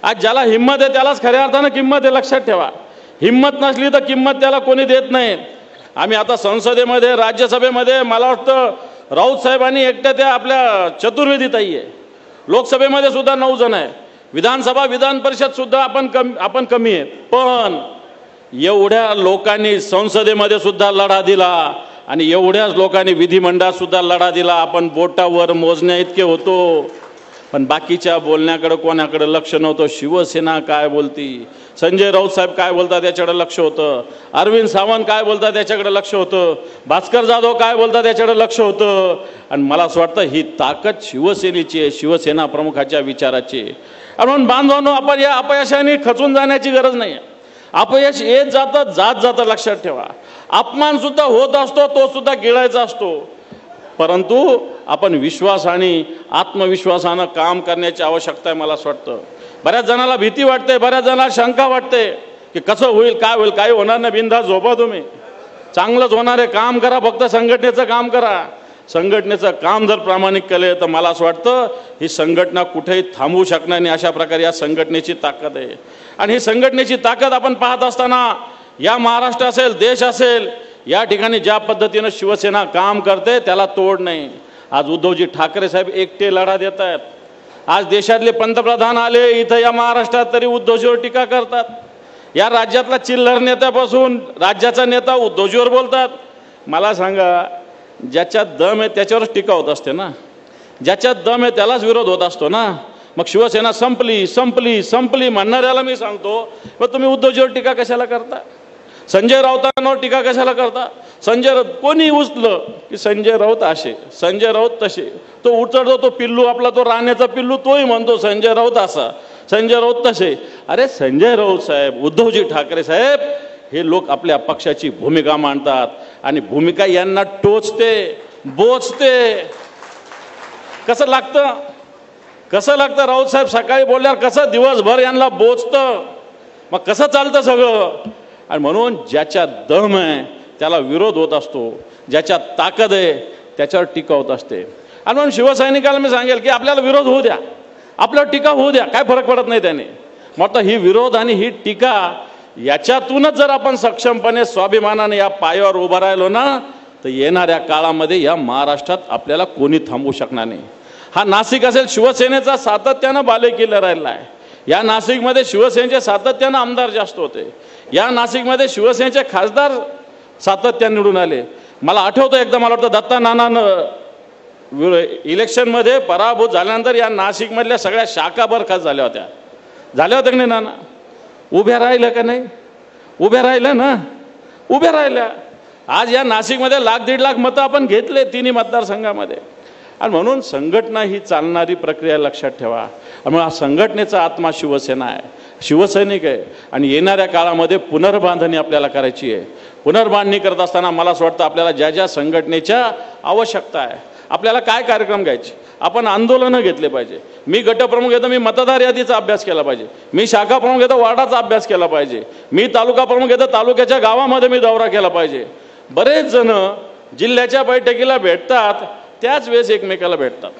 आज ज्याला हिंमत आहे त्यालाच खऱ्या अर्थानं किंमत आहे, लक्षात ठेवा. हिंमत नसली तर किंमत त्याला कोणी देत नाही. आम्ही आता संसदेमध्ये राज्यसभेमध्ये मला वाटतं राऊत साहेबांनी एकट्या त्या आपल्या चतुर्वेदीताई आहे, लोकसभेमध्ये सुद्धा 9 जण आहे, विधानसभा विधान परिषद सुद्धा आपण कमी आहे. पण एवढ्या लोकांनी संसदेमध्ये सुद्धा लढा दिला आणि एवढ्याच लोकांनी विधिमंडळात सुद्धा लढा दिला. आपण बोटावर मोजण्या इतके होतो, पण बाकीच्या बोलण्याकडे कोणाकडे लक्ष नव्हतं. शिवसेना काय बोलती, संजय राऊत साहेब काय बोलतात याच्याकडे लक्ष होतं, अरविंद सावंत काय बोलतात याच्याकडे लक्ष होतं, भास्कर जाधव काय बोलतात याच्याकडे लक्ष होतं. आणि मला असं वाटतं ही ताकद शिवसेनेची आहे, शिवसेना प्रमुखाच्या विचाराची आहे. म्हणून बांधवांनो, आपण या अपयशाने खचून जाण्याची गरज नाही आहे. अपयश येत जातं, जातं, लक्षात ठेवा. अपमान सुद्धा होत असतो, तो सुद्धा गिळायचा असतो, परंतु आपण विश्वास आणि आत्मविश्वासानं काम करण्याची आवश्यकता आहे. मला असं वाटतं बऱ्याच जणाला भीती वाटते, बऱ्याच जणाला शंका वाटते की कसं होईल, काय होईल, काही होणार नाही, बिनधास्त झोपा तुम्ही, चांगलंच होणार आहे, काम करा, फक्त संघटनेचं काम करा. संघटनेचं काम जर प्रामाणिक केले तर मला असं वाटतं ही संघटना कुठेही थांबवू शकणार नाही. अशा प्रकारे या संघटनेची ताकद आहे. आणि ही संघटनेची ताकद आपण पाहत असताना या महाराष्ट्र असेल, देश असेल, या ठिकाणी ज्या पद्धतीनं शिवसेना काम करते त्याला तोड नाही. आज उद्धवजी ठाकरे साहेब एकटे लढा देत आहेत. आज देशातले पंतप्रधान आले इथं या महाराष्ट्रात तरी उद्धवजीवर टीका करतात. या राज्यातला चिल्लर नेत्यापासून राज्याचा नेता उद्धवजीवर बोलतात. मला सांगा, ज्याच्यात दम आहे त्याच्यावरच टीका होत असते ना, ज्याच्यात दम आहे त्यालाच विरोध होत असतो ना. मग शिवसेना संपली संपली संपली म्हणणाऱ्याला मी सांगतो, मग तुम्ही उद्धवजीवर टीका कशाला करता, संजय राऊतांवर टीका कशाला करता. संजय राऊत कोणी उचलं की संजय राऊत असे, संजय राऊत तसे, तो उचलतो तो पिल्लू आपला, तो राण्याचा पिल्लू, तोही म्हणतो संजय राऊत असा, संजय राऊत तसे. अरे संजय राऊत साहेब, उद्धवजी ठाकरे साहेब, हे लोक आपल्या पक्षाची भूमिका मांडतात आणि भूमिका यांना टोचते, बोचते. कसं लागतं, कसं लागतं राऊत साहेब सकाळी बोलल्यावर कसं दिवसभर यांना बोचतं, मग कसं चालतं सगळं. आणि म्हणून ज्याच्या दम आहे त्याला विरोध होत असतो, ज्याच्यात ताकद आहे त्याच्यावर टीका होत असते. आणि म्हणून शिवसैनिकाला मी सांगेल की आपल्याला विरोध होऊ द्या, आपल्यावर टीका होऊ द्या, काय फरक पडत नाही त्याने. मग ही विरोध आणि ही टीका याच्यातूनच जर आपण सक्षमपणे स्वाभिमानाने या पायावर उभं राहिलो ना, तर येणाऱ्या काळामध्ये या महाराष्ट्रात आपल्याला कोणी थांबवू शकणार नाही. हा नाशिक असेल, शिवसेनेचा सातत्यानं बालेकिल्ला राहिला आहे. या नाशिकमध्ये शिवसेनेचे सातत्यानं आमदार जास्त होते, या नाशिकमध्ये शिवसेनेचे खासदार सातत्याने निवडून आले. मला आठवतं एकदा, मला वाटतं दत्ता नानानं इलेक्शनमध्ये पराभूत झाल्यानंतर या नाशिकमधल्या सगळ्या शाखा बरखास्त झाल्या होत्या की नाही नाना? उभ्या राहिल्या का नाही? उभ्या राहिल्या ना, उभ्या राहिल्या. आज या नाशिकमध्ये 1,00,000-1.5 लाख मतं आपण घेतले तिन्ही मतदारसंघामध्ये. आणि म्हणून संघटना ही चालणारी प्रक्रिया, लक्षात ठेवा. आणि हा संघटनेचा आत्मा शिवसेना आहे, शिवसैनिक आहे. आणि येणाऱ्या काळामध्ये पुनर्बांधणी आपल्याला करायची आहे. पुनर्बांधणी करत असताना मला असं वाटतं आपल्याला ज्या ज्या संघटनेच्या आवश्यकता आहे, आपल्याला काय कार्यक्रम घ्यायचे, आपण आंदोलनं घेतले पाहिजे. मी गटप्रमुख येतो, मी मतदार यादीचा अभ्यास केला पाहिजे. मी शाखा प्रमुख येतो, वार्डाचा अभ्यास केला पाहिजे. मी तालुका प्रमुख येतो, तालुक्याच्या गावामध्ये मी दौरा केला पाहिजे. बरेच जण जिल्ह्याच्या बैठकीला भेटतात त्याच वेळेस एकमेकाला भेटतात,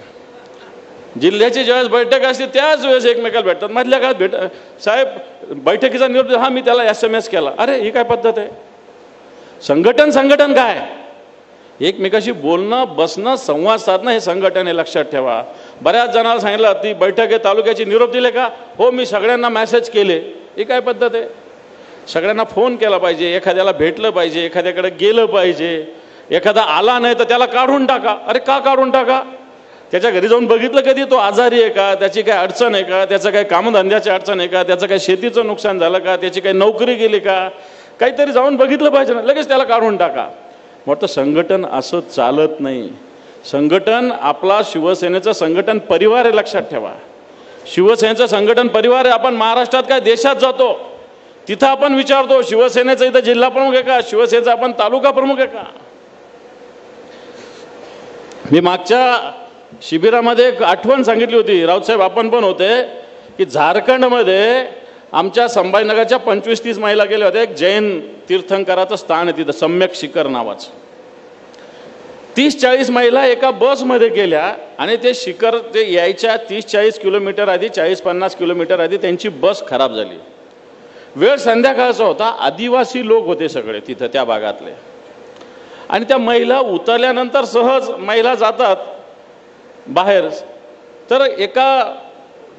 जिल्ह्याची ज्यावेळेस बैठक असते त्याच वेळेस एकमेकाला भेटतात. मधल्या काळात साहेब बैठकीचा निरोप, हा मी त्याला SMS केला. अरे ही काय पद्धत आहे? संघटन काय? एकमेकाशी बोलणं, बसणं, संवाद साधणं हे संघटन आहे, लक्षात ठेवा. बऱ्याच जणांना सांगितलं ती बैठक आहे, तालुक्याची निरोप दिले का? हो, मी सगळ्यांना मेसेज केले. ही काय पद्धत आहे? सगळ्यांना फोन केला पाहिजे, एखाद्याला भेटलं पाहिजे, एखाद्याकडे गेलं पाहिजे. एखादा आला नाही तर त्याला काढून टाका. अरे का काढून टाका? त्याच्या घरी जाऊन बघितलं कधी तो आजारी आहे का, त्याची काय अडचण आहे का, त्याचं काही कामधंद्याची अडचण आहे का, त्याचं काही शेतीचं नुकसान झालं का, त्याची काही नोकरी गेली का, काहीतरी जाऊन बघितलं पाहिजे ना, लगेच त्याला काढून टाका. मोठं संघटन असं चालत नाही. संघटन आपला शिवसेनेचं संघटन परिवार आहे, लक्षात ठेवा. शिवसेनेचं संघटन परिवार आहे. आपण महाराष्ट्रात काय देशात जातो तिथं आपण विचारतो शिवसेनेचं इथं जिल्हा प्रमुख आहे का, शिवसेनेचा आपण तालुका प्रमुख आहे का. मी मागच्या शिबिरामध्ये एक आठवण सांगितली होती, राऊतसाहेब आपण पण होते, की झारखंडमध्ये आमच्या संभाजीनगरच्या 25-30 महिला गेल्या होत्या. एक जैन तीर्थंकराचं स्थान आहे तिथं, सम्यक शिखर नावाचं. 30-40 महिला एका बसमध्ये गेल्या आणि ते शिखर ते यायच्या 30-40 किलोमीटर आधी 40-50 किलोमीटर आधी त्यांची बस खराब झाली। वेळ संध्याकाळचा होता, आदिवासी लोक होते सगळे तिथं त्या भागातले, आणि त्या महिला उतरल्यानंतर सहज महिला जातात बाहेर, तर एका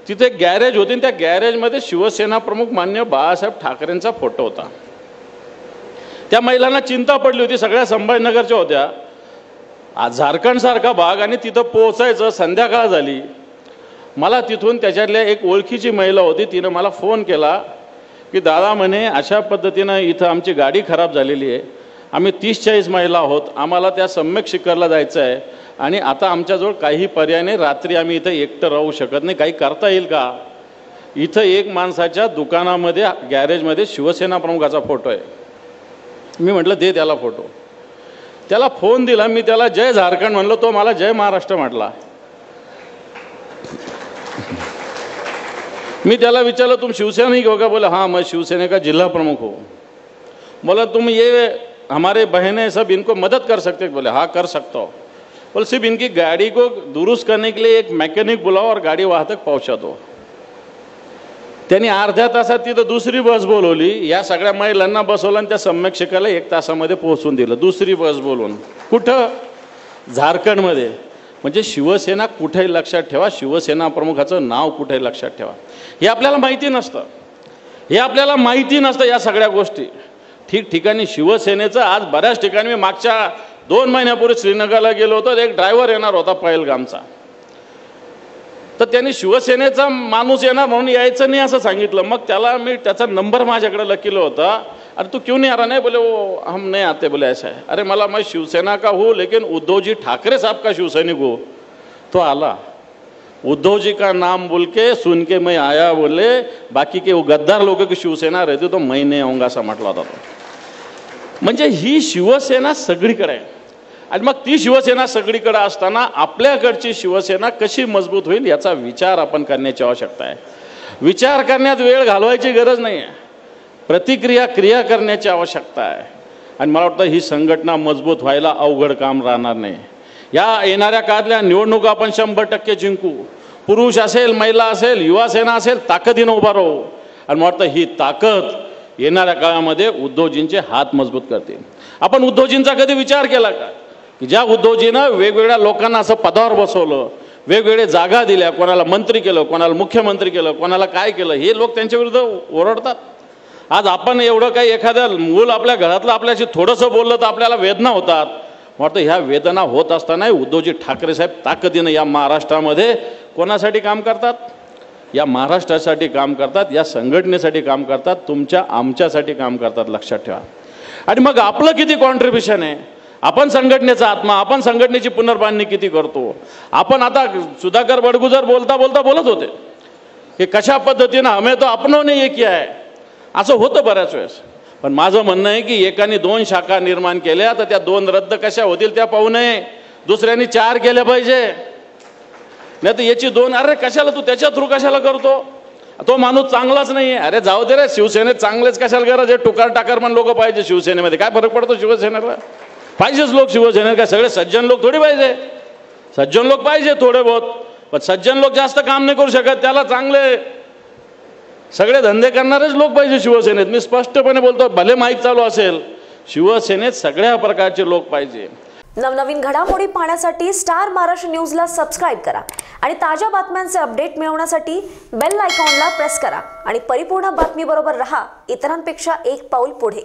तिथे गॅरेज होती, त्या गॅरेजमध्ये शिवसेना प्रमुख मान्य बाळासाहेब ठाकरेंचा फोटो होता। त्या महिलांना चिंता पडली होती, सगळ्या संभाजीनगरच्या होत्या, झारखंड सारखा भाग आणि तिथं पोहोचायचं, संध्याकाळ झाली। मला तिथून त्याच्यातल्या एक ओळखीची महिला होती, तिने मला फोन केला की दादा म्हणे अशा पद्धतीनं इथं आमची गाडी खराब झालेली आहे, आम्ही 30-40 महिला आहोत, आम्हाला त्या सम्यक शिखरला जायचं आहे आणि आता आमच्याजवळ काही पर्याय नाही, रात्री आम्ही इथं एकटं राहू शकत नाही, काही करता येईल का? इथं एक माणसाच्या दुकानामध्ये गॅरेजमध्ये शिवसेना प्रमुखाचा फोटो आहे। मी म्हटलं दे त्याला फोटो। त्याला फोन दिला, मी त्याला जय झारखंड म्हणलो, तो मला जय महाराष्ट्र म्हटला। मी त्याला विचारलं तुम शिवसैनिक हो क्या? बोले हाँ मैं शिवसेना का जिला प्रमुख हूँ। बोला तुम ये हमारे बहनें सब इनको मदद कर सकते? बोले हाँ कर सकता हो। बोले सिर्फ इनकी गाड़ी को दुरुस्त करने के लिए एक मैकेनिक बुलाओ और गाड़ी वहाँ तक पहुँचा दो। त्यांनी अर्ध्या तासात तिथं दुसरी बस बोलवली, या सगळ्या महिलांना बसवलं आणि त्या सम्यक शिखरला 1 तासामध्ये पोहोचून दिलं, दुसरी बस बोलवून। कुठं? झारखंडमध्ये। म्हणजे शिवसेना कुठे लक्षात ठेवा, शिवसेना प्रमुखाचं नाव कुठे लक्षात ठेवा, हे आपल्याला माहिती नसतं, हे आपल्याला माहिती नसतं या सगळ्या गोष्टी। ठिकठिकाणी शिवसेनेचं आज बऱ्याच ठिकाणी, मी मागच्या 2 महिन्यापूर्वी श्रीनगरला गेलो होतो, एक ड्रायव्हर येणार होता पहलगामचा, तर त्यांनी शिवसेनेचा माणूस येणार म्हणून यायचं नाही असं सांगितलं। मग त्याला मी त्याचा नंबर माझ्याकडे लकीला होता, अरे तू क्यों नहीं आ रहा? नहीं, बोले वो हम नहीं आते, बोले ऐसा है। अरे मला मैं शिवसेना का हूँ लेकिन उद्धव जी ठाकरे साहब का शिवसैनिक हूँ। तो आला, उद्धव जी का नाम बोल के सुन के मैं आया, बोले बाकी के वो गद्दार लोगों की शिवसेना रहती तो मैं नहीं आऊँगा असं म्हटलं होता तो। म्हणजे ही शिवसेना सगळीकडे आहे, आणि मग ती शिवसेना सगळीकडे असताना आपल्याकडची शिवसेना कशी मजबूत होईल याचा विचार आपण करण्याची आवश्यकता आहे। विचार करण्यात वेळ घालवायची गरज नाही आहे, क्रिया करण्याची आवश्यकता आहे, आणि मला वाटतं ही संघटना मजबूत व्हायला अवघड काम राहणार नाही। या येणाऱ्या काळातल्या निवडणुका आपण 100% जिंकू, पुरुष असेल, महिला असेल, युवा सेना असेल, ताकदीनं उभा राहू, आणि मला वाटतं ही ताकद येणाऱ्या काळामध्ये उद्धवजींचे हात मजबूत करते। आपण उद्धवजींचा कधी विचार केला का की ज्या उद्धवजीनं वेगवेगळ्या लोकांना असं पदावर बसवलं, वेगवेगळे जागा दिल्या, कोणाला मंत्री केलं, कोणाला मुख्यमंत्री केलं, कोणाला काय केलं, हे लोक त्यांच्या विरुद्ध ओरडतात। आज आपण एवढं काही एखाद्या मूल आपल्या घरातलं आपल्याशी थोडंसं बोललं तर आपल्याला वेदना होतात, वाटतं ह्या वेदना होत असताना उद्धवजी ठाकरे साहेब ताकदीनं या महाराष्ट्रामध्ये कोणासाठी काम करतात? या महाराष्ट्रासाठी काम करतात, या संघटनेसाठी काम करतात, तुमच्या आमच्यासाठी काम करतात, लक्षात ठेवा। आणि मग आपलं किती कॉन्ट्रीब्युशन आहे, आपण संघटनेचा आत्मा, आपण संघटनेची पुनर्बांधणी किती करतो? आपण आता सुधाकर बडगुजर बोलता बोलता बोलत होते की कशा पद्धतीनं हमें तो अपनों ने ये किया है, असं होतं बऱ्याच वेळेस। पण माझं म्हणणं आहे की एकाने 2 शाखा निर्माण केल्या तर त्या 2 रद्द कशा होतील त्या पाहू नये, दुसऱ्यांनी 4 केल्या पाहिजे, नाही तर याची 2 अरे कशाला तू त्याच्या थ्रू कशाला करतो, तो माणूस चांगलाच नाही। अरे जाऊ दे रे, शिवसेनेत चांगलेच कशाला गरज आहे, टुकार टाकर पण लोक पाहिजे शिवसेनेमध्ये, काय फरक पडतो शिवसेनेला? पाहिजेच लोक शिवसेनेत, काय सगळे सज्जन लोक थोडी पाहिजे, सज्जन लोक पाहिजे थोडे बहुत, पण सज्जन लोक जास्त काम नाही करू शकत, त्याला चांगले सगळे धंदे करणारेच लोक पाहिजे शिवसेनेत। मी स्पष्टपणे बोलतो, भले माईक चालू असेल, शिवसेनेत सगळ्या प्रकारचे लोक पाहिजे। नवनवीन घडामोडी पाहण्यासाठी स्टार महाराष्ट्र न्यूजला सबस्क्राइब करा आणि ताज्या बातम्यांचे अपडेट मिळवण्यासाठी बेल आयकॉनला प्रेस करा आणि परिपूर्ण बातमी बरोबर रहा, इतरांपेक्षा एक पाऊल पुढे।